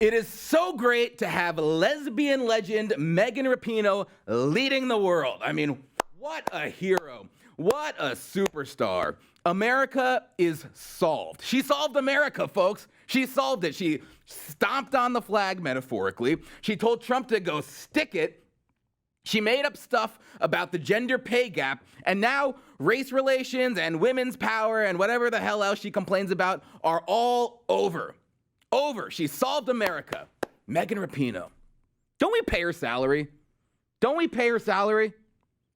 It is so great to have lesbian legend Megan Rapinoe leading the world. I mean, what a hero. What a superstar. America is solved. She solved America, folks. She solved it. She stomped on the flag, metaphorically. She told Trump to go stick it. She made up stuff about the gender pay gap, and now race relations and women's power and whatever the hell else she complains about are all over. She solved America. Megan Rapinoe. Don't we pay her salary? Don't we pay her salary?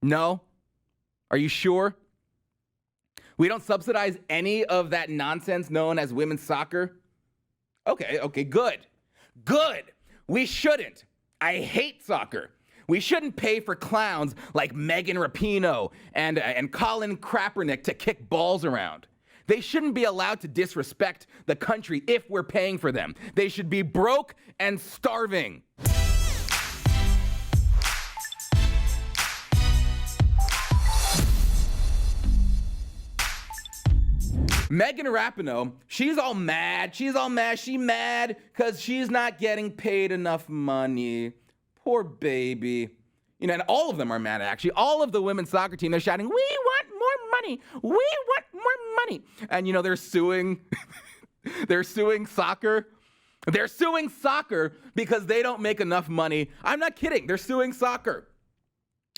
No? Are you sure? We don't subsidize any of that nonsense known as women's soccer? Okay, good. We shouldn't. I hate soccer. We shouldn't pay for clowns like Megan Rapinoe and Colin Kaepernick to kick balls around. They shouldn't be allowed to disrespect the country if we're paying for them. They should be broke and starving. Megan Rapinoe, she's mad because she's not getting paid enough money. Poor baby. You know, and all of them are mad, actually. All of the women's soccer team, they're shouting, "We want more money. We want more money." And, you know, they're suing. They're suing soccer. They're suing soccer because they don't make enough money. I'm not kidding. They're suing soccer.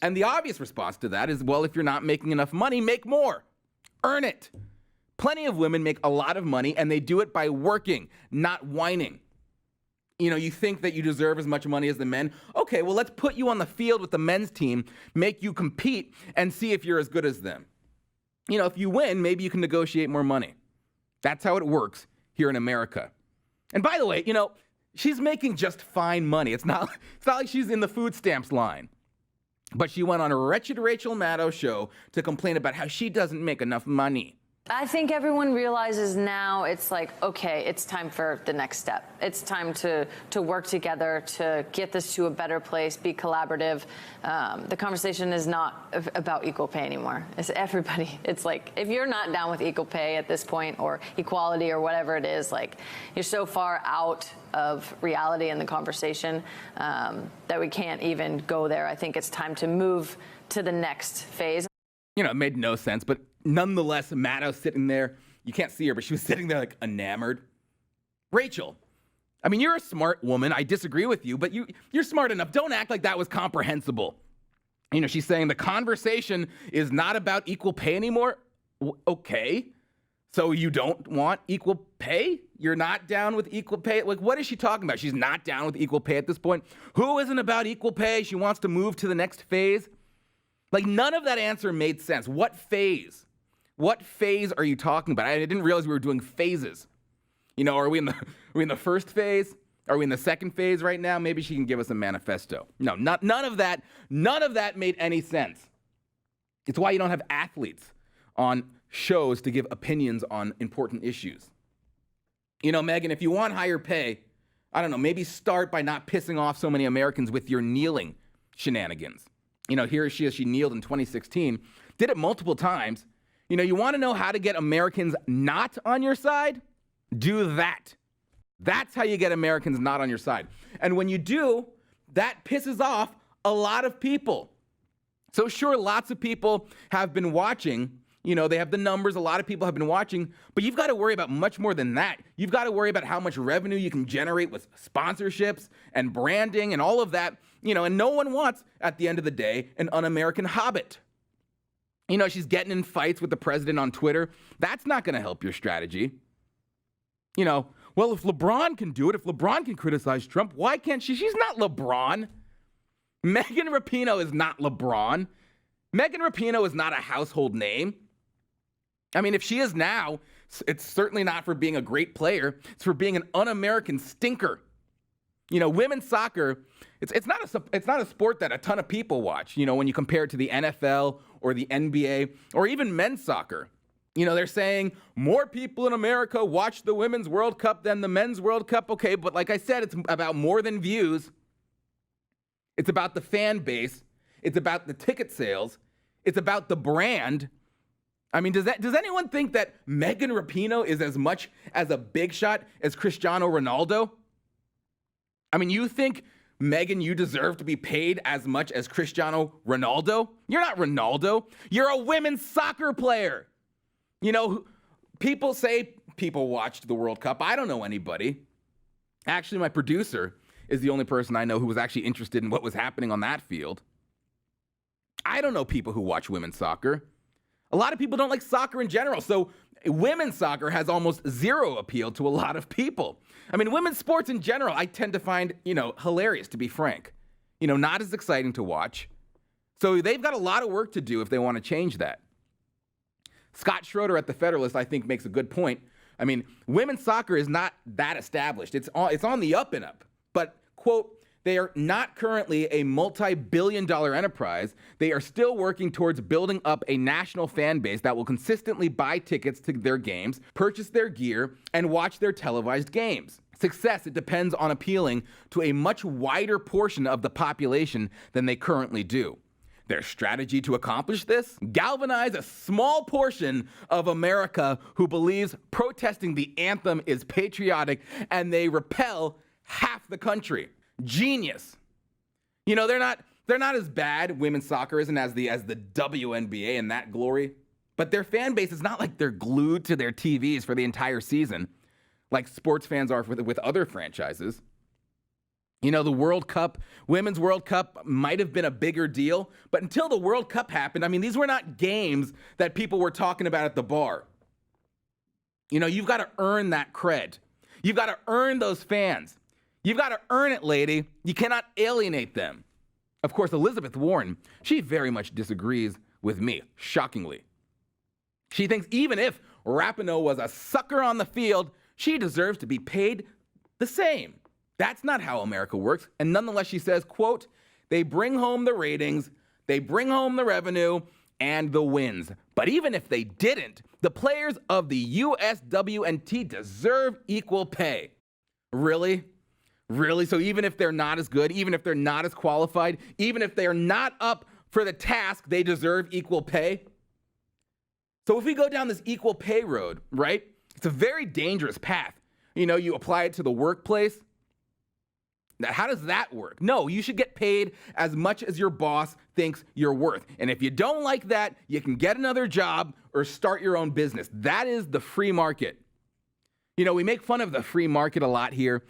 And the obvious response to that is, well, if you're not making enough money, make more. Earn it. Plenty of women make a lot of money, and they do it by working, not whining. You know, you think that you deserve as much money as the men. Okay, well, let's put you on the field with the men's team, make you compete, and see if you're as good as them. You know, if you win, maybe you can negotiate more money. That's how it works here in America. And by the way, you know, she's making just fine money. It's not like she's in the food stamps line. But she went on a wretched Rachel Maddow show to complain about how she doesn't make enough money. I think everyone realizes now it's like, okay, it's time for the next step. It's time to work together to get this to a better place, be collaborative. The conversation is not about equal pay anymore. It's everybody. It's like, if you're not down with equal pay at this point, or equality, or whatever it is, like, you're so far out of reality in the conversation that we can't even go there. I think it's time to move to the next phase. You know, it made no sense, but nonetheless, Maddow sitting there, you can't see her, but she was sitting there like enamored. Rachel, I mean, you're a smart woman. I disagree with you, but you're smart enough. Don't act like that was comprehensible. You know, she's saying the conversation is not about equal pay anymore. Okay, so you don't want equal pay? You're not down with equal pay? Like, what is she talking about? She's not down with equal pay at this point. Who isn't about equal pay? She wants to move to the next phase. Like, none of that answer made sense. What phase? What phase are you talking about? I didn't realize we were doing phases. You know, are we in the first phase? Are we in the second phase right now? Maybe she can give us a manifesto. No, none of that made any sense. It's why you don't have athletes on shows to give opinions on important issues. You know, Megan, if you want higher pay, I don't know, maybe start by not pissing off so many Americans with your kneeling shenanigans. You know, here she is, she kneeled in 2016, did it multiple times. You know, you want to know how to get Americans not on your side? Do that. That's how you get Americans not on your side. And when you do, that pisses off a lot of people. So sure, lots of people have been watching. You know, they have the numbers. A lot of people have been watching. But you've got to worry about much more than that. You've got to worry about how much revenue you can generate with sponsorships and branding and all of that. You know, and no one wants, at the end of the day, an un-American hobbit. You know, she's getting in fights with the president on Twitter. That's not going to help your strategy. You know, well, if LeBron can do it, if LeBron can criticize Trump, why can't she? She's not LeBron. Megan Rapinoe is not LeBron. Megan Rapinoe is not a household name. I mean, if she is now, it's certainly not for being a great player. It's for being an un-American stinker. You know, women's soccer, it's not a sport that a ton of people watch, you know, when you compare it to the NFL or the NBA or even men's soccer. You know, they're saying more people in America watch the Women's World Cup than the Men's World Cup. Okay, but like I said, it's about more than views. It's about the fan base. It's about the ticket sales. It's about the brand. I mean, does anyone think that Megan Rapinoe is as much as a big shot as Cristiano Ronaldo? I mean, you think, Megan, you deserve to be paid as much as Cristiano Ronaldo? You're not Ronaldo. You're a women's soccer player. You know, people say people watched the World Cup. I don't know anybody. Actually, my producer is the only person I know who was actually interested in what was happening on that field. I don't know people who watch women's soccer. A lot of people don't like soccer in general, so women's soccer has almost zero appeal to a lot of people. I mean, women's sports in general, I tend to find, hilarious, to be frank. Not as exciting to watch. So they've got a lot of work to do if they want to change that. Scott Schroeder at The Federalist, I think, makes a good point. I mean, women's soccer is not that established. It's on the up and up. But, quote, they are not currently a multi-billion-dollar enterprise. They are still working towards building up a national fan base that will consistently buy tickets to their games, purchase their gear, and watch their televised games. Success, it depends on appealing to a much wider portion of the population than they currently do. Their strategy to accomplish this? Galvanize a small portion of America who believes protesting the anthem is patriotic, and they repel half the country. Genius. They're not as bad, women's soccer isn't as the WNBA in that glory, but their fan base is not like they're glued to their TVs for the entire season, like sports fans are with other franchises. The World Cup, Women's World Cup might have been a bigger deal, but until the World Cup happened, I mean, these were not games that people were talking about at the bar. You've got to earn that cred. You've got to earn those fans. You've got to earn it, lady. You cannot alienate them. Of course, Elizabeth Warren, she very much disagrees with me, shockingly. She thinks even if Rapinoe was a sucker on the field, she deserves to be paid the same. That's not how America works. And nonetheless, she says, quote, they bring home the ratings, they bring home the revenue, and the wins. But even if they didn't, the players of the USWNT deserve equal pay. Really? Really? So even if they're not as good, even if they're not as qualified, even if they're not up for the task, they deserve equal pay? So if we go down this equal pay road, right, it's a very dangerous path. You apply it to the workplace. Now, how does that work? No, you should get paid as much as your boss thinks you're worth. And if you don't like that, you can get another job or start your own business. That is the free market. We make fun of the free market a lot here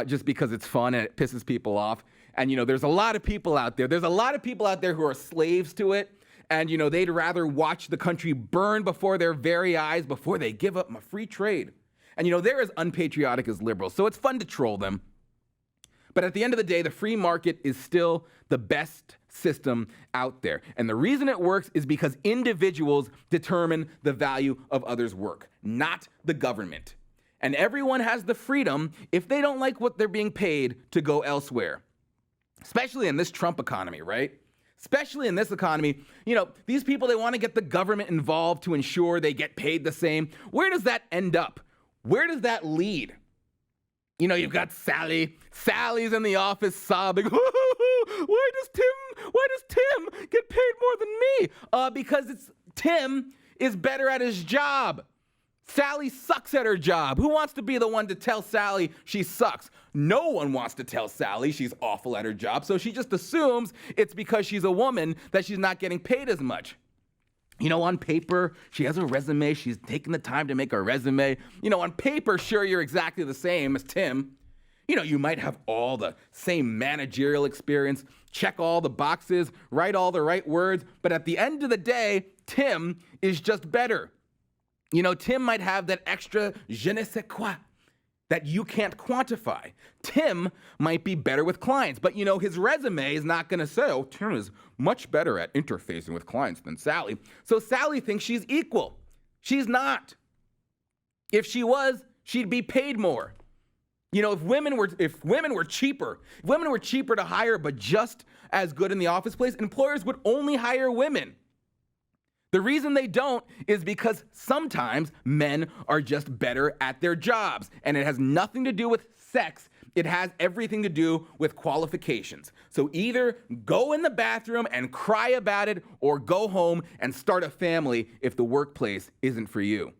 just because it's fun and it pisses people off. And, there's a lot of people out there. There's a lot of people out there who are slaves to it. And, they'd rather watch the country burn before their very eyes before they give up my free trade. And, they're as unpatriotic as liberals. So it's fun to troll them. But at the end of the day, the free market is still the best system out there. And the reason it works is because individuals determine the value of others' work, not the government. And everyone has the freedom, if they don't like what they're being paid, to go elsewhere. Especially in this Trump economy, right? Especially in this economy, these people, they want to get the government involved to ensure they get paid the same. Where does that end up? Where does that lead? You've got Sally. Sally's in the office sobbing. Why does Tim get paid more than me? Because Tim is better at his job. Sally sucks at her job. Who wants to be the one to tell Sally she sucks? No one wants to tell Sally she's awful at her job, so she just assumes it's because she's a woman that she's not getting paid as much. On paper, she has a resume. She's taking the time to make a resume. On paper, sure, you're exactly the same as Tim. You might have all the same managerial experience, check all the boxes, write all the right words, but at the end of the day, Tim is just better. Tim might have that extra je ne sais quoi that you can't quantify. Tim might be better with clients, but his resume is not going to say, oh, Tim is much better at interfacing with clients than Sally. So Sally thinks she's equal. She's not. If she was, she'd be paid more. If women were cheaper to hire but just as good in the office place, employers would only hire women. The reason they don't is because sometimes men are just better at their jobs, and it has nothing to do with sex. It has everything to do with qualifications. So either go in the bathroom and cry about it, or go home and start a family if the workplace isn't for you.